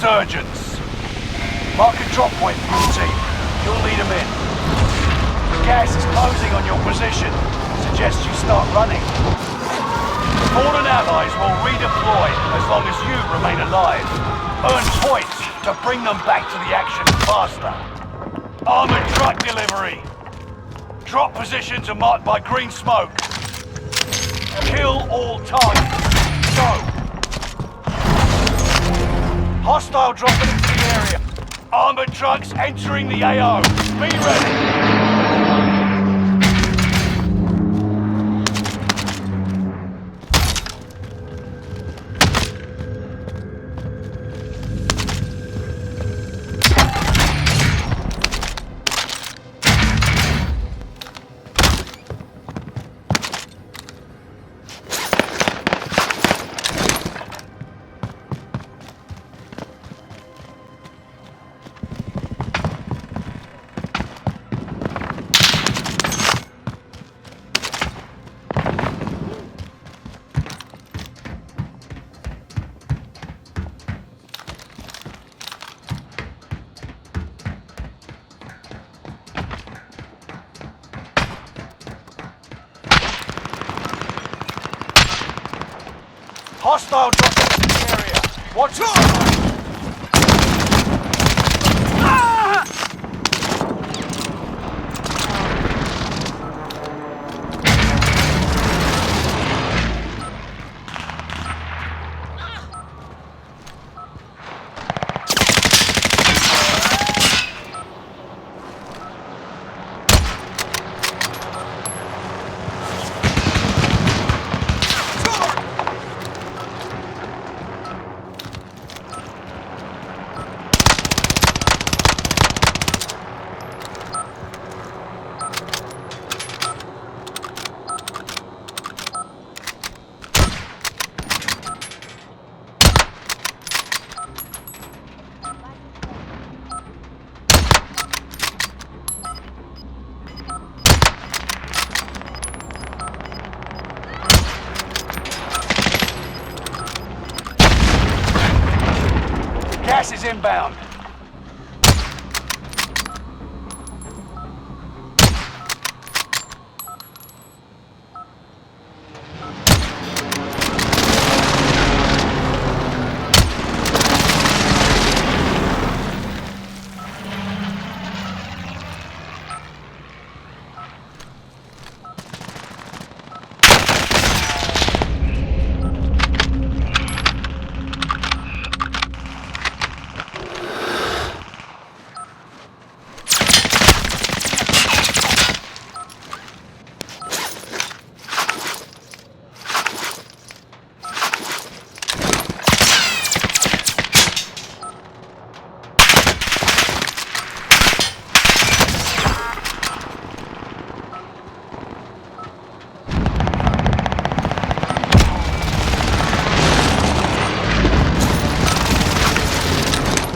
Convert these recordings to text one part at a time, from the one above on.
insurgents. Mark a drop point for your team. You'll lead them in. Gas is closing on your position. Suggest you start running. Fallen allies will redeploy as long as you remain alive. Earn points to bring them back to the action faster. Armored truck delivery. Drop positions are marked by green smoke. Kill all targets. Go. Hostile dropping into the area. Armored trucks entering the AO. Be ready. Hostile dropping into the area. Watch it! Gas is inbound.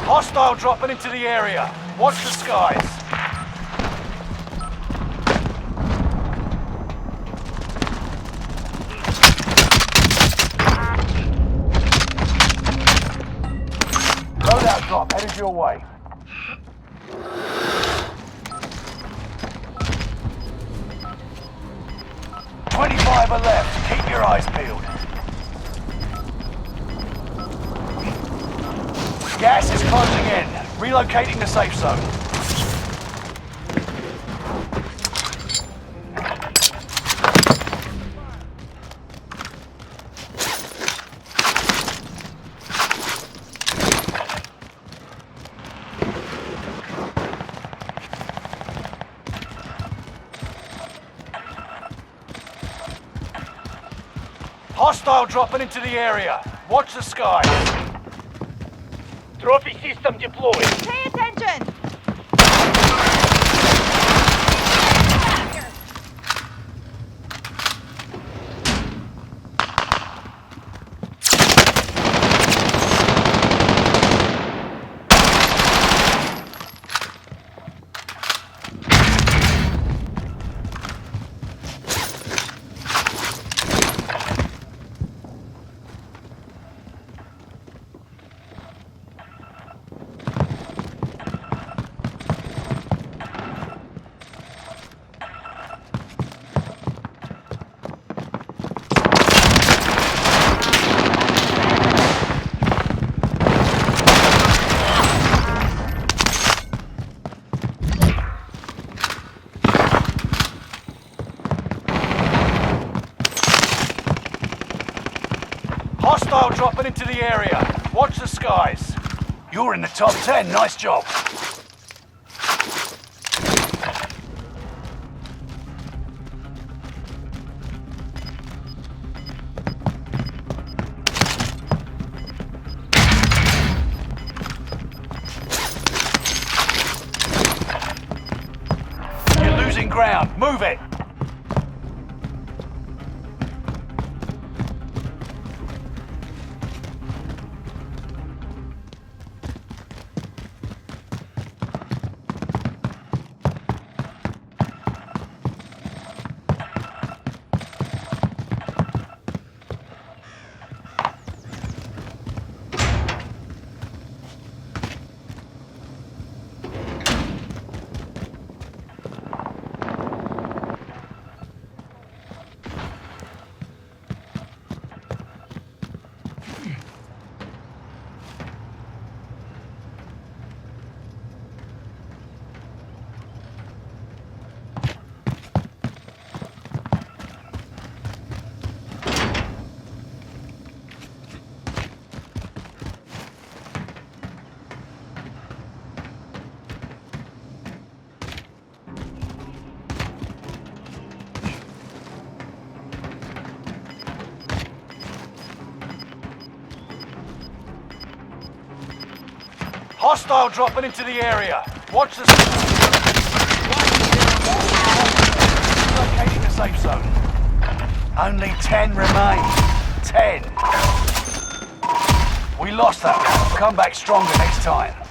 Hostile dropping into the area. Watch the skies. Loadout drop headed your way. "25 are left. Keep your eyes peeled." Gas is closing in. Relocating the safe zone. Hostile dropping into the area. Watch the skies. Trophy system deployed. Pay attention! Hostile dropping into the area. Watch the skies. You're in the top 10. Nice job. You're losing ground. Move it. Hostile dropping into the area. Watch the... Locating the safe zone. Only 10 remain. 10. We lost that one. Come back stronger next time.